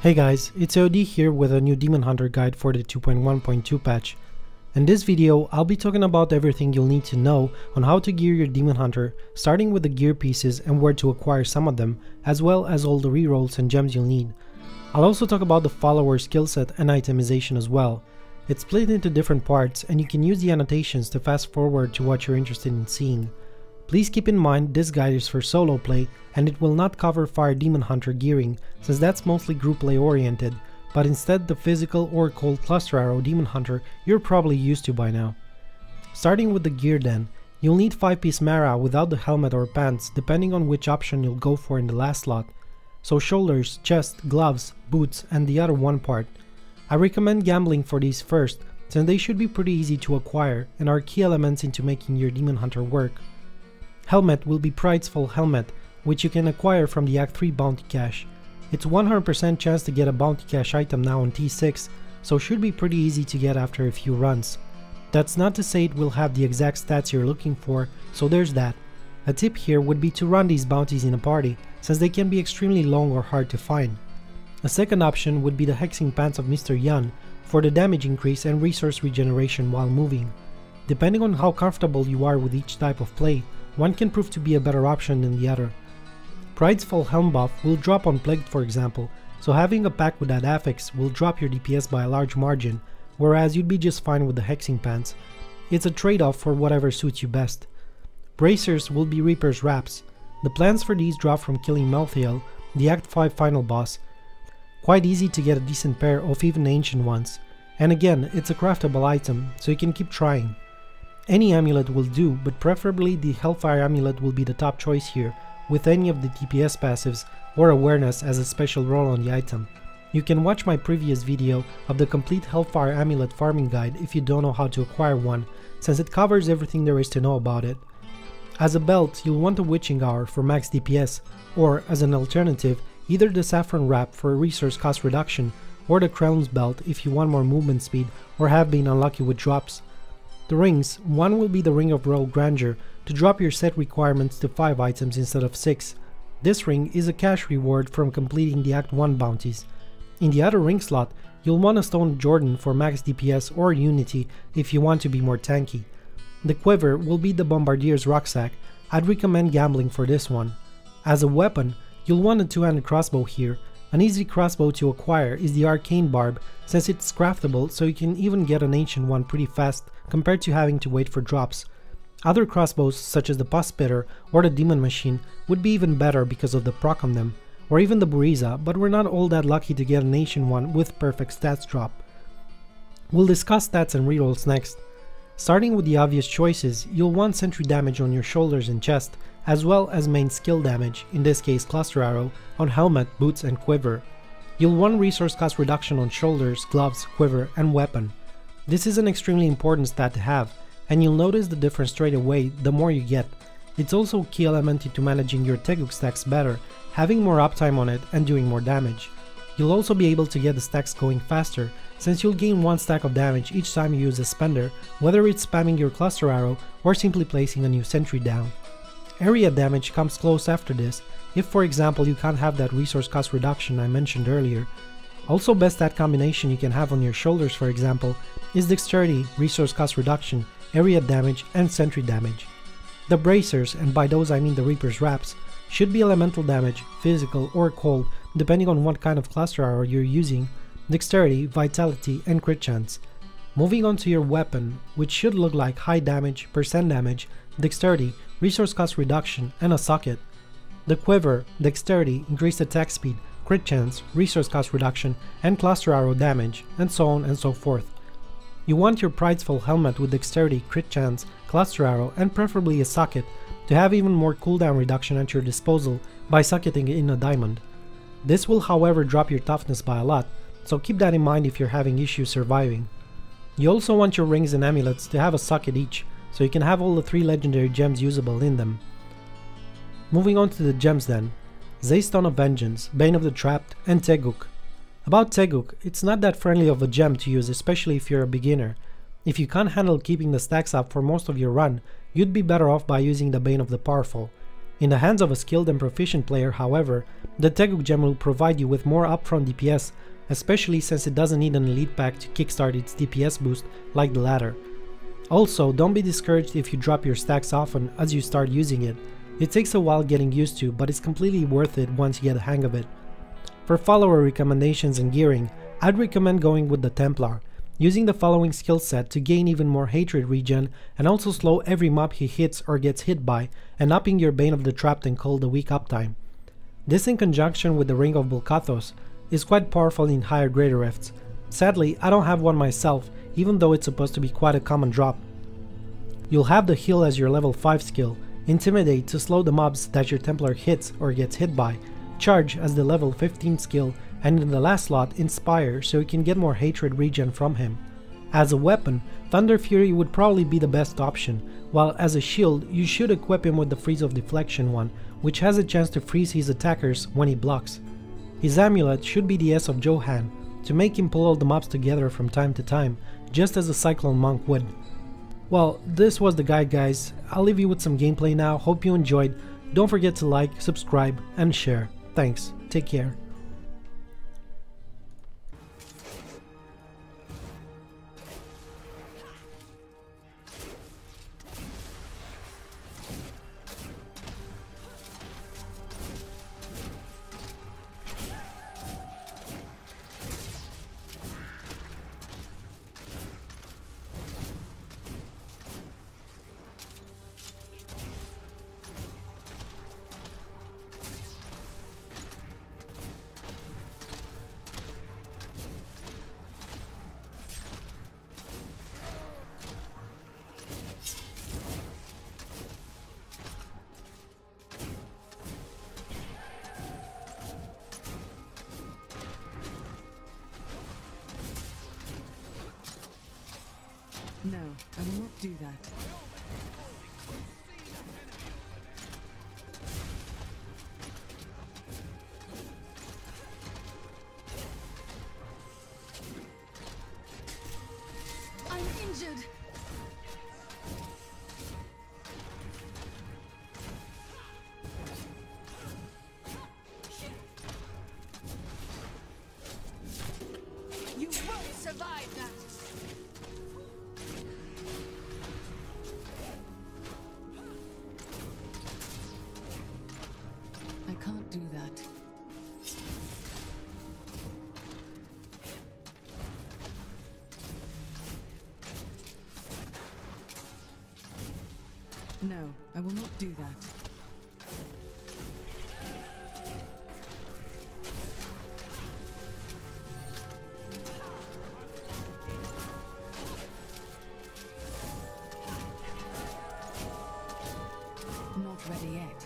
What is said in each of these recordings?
Hey guys, it's OD here with a new Demon Hunter guide for the 2.1.2 patch. In this video, I'll be talking about everything you'll need to know on how to gear your Demon Hunter, starting with the gear pieces and where to acquire some of them, as well as all the rerolls and gems you'll need. I'll also talk about the follower skill set and itemization as well. It's split into different parts and you can use the annotations to fast forward to what you're interested in seeing. Please keep in mind this guide is for solo play and it will not cover Fire Demon Hunter gearing since that's mostly group play oriented, but instead the physical or cold cluster arrow Demon Hunter you're probably used to by now. Starting with the gear then, you'll need 5-piece Mara without the helmet or pants depending on which option you'll go for in the last slot. So shoulders, chest, gloves, boots and the other one part. I recommend gambling for these first since they should be pretty easy to acquire and are key elements into making your Demon Hunter work. Helmet will be Prideful Helmet, which you can acquire from the Act 3 bounty cache. It's 100% chance to get a bounty cache item now on T6, so should be pretty easy to get after a few runs. That's not to say it will have the exact stats you're looking for, so there's that. A tip here would be to run these bounties in a party, since they can be extremely long or hard to find. A second option would be the Hexing Pants of Mr. Yan for the damage increase and resource regeneration while moving. Depending on how comfortable you are with each type of play, one can prove to be a better option than the other. Prideful Helm buff will drop on Plagued for example, so having a pack with that affix will drop your DPS by a large margin, whereas you'd be just fine with the Hexing Pants. It's a trade-off for whatever suits you best. Bracers will be Reaper's Wraps. The plans for these drop from killing Melthiel, the Act 5 final boss. Quite easy to get a decent pair of even ancient ones, and again it's a craftable item, so you can keep trying. Any amulet will do, but preferably the Hellfire amulet will be the top choice here, with any of the DPS passives or awareness as a special roll on the item. You can watch my previous video of the complete Hellfire amulet farming guide if you don't know how to acquire one, since it covers everything there is to know about it. As a belt, you'll want the Witching Hour for max DPS, or as an alternative, either the Saffron Wrap for resource cost reduction, or the Crown's Belt if you want more movement speed or have been unlucky with drops. The rings, one will be the Ring of Royal Grandeur to drop your set requirements to 5 items instead of 6. This ring is a cash reward from completing the Act 1 bounties. In the other ring slot, you'll want a Stone Jordan for max DPS or Unity if you want to be more tanky. The quiver will be the Bombardier's Rucksack. I'd recommend gambling for this one. As a weapon, you'll want a 2-handed crossbow here. An easy crossbow to acquire is the Arcane Barb since it's craftable, so you can even get an ancient one pretty fast compared to having to wait for drops. Other crossbows such as the Pus Spitter or the Demon Machine would be even better because of the proc on them, or even the Buriza, but we're not all that lucky to get an ancient one with perfect stats drop. We'll discuss stats and rerolls next. Starting with the obvious choices, you'll want sentry damage on your shoulders and chest, as well as main skill damage, in this case cluster arrow, on helmet, boots and quiver. You'll want resource cost reduction on shoulders, gloves, quiver and weapon. This is an extremely important stat to have, and you'll notice the difference straight away the more you get. It's also a key element into managing your Teguk stacks better, having more uptime on it and doing more damage. You'll also be able to get the stacks going faster, since you'll gain 1 stack of damage each time you use a spender, whether it's spamming your cluster arrow or simply placing a new sentry down. Area damage comes close after this, if for example you can't have that resource cost reduction I mentioned earlier. Also best stat combination you can have on your shoulders for example is Dexterity, resource cost reduction, area damage and sentry damage. The bracers, and by those I mean the Reaper's Wraps, should be elemental damage, physical or cold depending on what kind of cluster arrow you're using, dexterity, vitality and crit chance. Moving on to your weapon, which should look like high damage, percent damage, dexterity, resource cost reduction and a socket. The quiver, dexterity, increased attack speed, crit chance, resource cost reduction and cluster arrow damage, and so on and so forth. You want your Prideful Helmet with dexterity, crit chance, cluster arrow and preferably a socket to have even more cooldown reduction at your disposal by socketing in a diamond. This will however drop your toughness by a lot, so keep that in mind if you're having issues surviving. You also want your rings and amulets to have a socket each, so you can have all the 3 legendary gems usable in them. Moving on to the gems then. Zaystone of Vengeance, Bane of the Trapped and Teguk. About Teguk, it's not that friendly of a gem to use, especially if you're a beginner. If you can't handle keeping the stacks up for most of your run, you'd be better off by using the Bane of the Powerful. In the hands of a skilled and proficient player, however, the Teguk gem will provide you with more upfront DPS, especially since it doesn't need an elite pack to kickstart its DPS boost like the latter. Also, don't be discouraged if you drop your stacks often as you start using it. It takes a while getting used to, but it's completely worth it once you get a hang of it. For follower recommendations and gearing, I'd recommend going with the Templar, using the following skill set to gain even more hatred regen and also slow every mob he hits or gets hit by, and upping your Bane of the Trapped and Cold a week uptime. This in conjunction with the Ring of Bulkathos is quite powerful in higher greater rifts. Sadly, I don't have one myself, even though it's supposed to be quite a common drop. You'll have the Heal as your level 5 skill, Intimidate to slow the mobs that your Templar hits or gets hit by, Charge as the level 15 skill, and in the last slot, Inspire so you can get more hatred regen from him. As a weapon, Thunder Fury would probably be the best option, while as a shield you should equip him with the Freeze of Deflection one, which has a chance to freeze his attackers when he blocks. His amulet should be the S of Johan, to make him pull all the mobs together from time to time, just as a Cyclone Monk would. Well, this was the guide guys, I'll leave you with some gameplay now, hope you enjoyed, don't forget to like, subscribe, and share. Thanks, take care. No, I will not do that. I'm injured. You won't survive that. I can't do that. No, I will not do that. Not ready yet.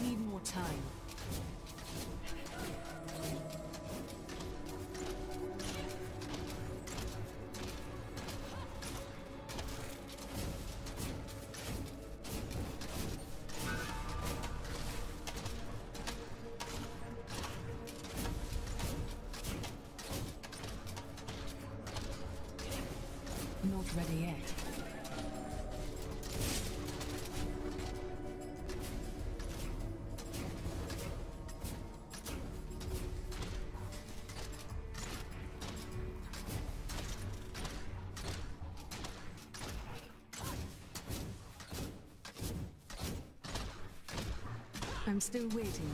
Need more time. Not ready yet. I'm still waiting.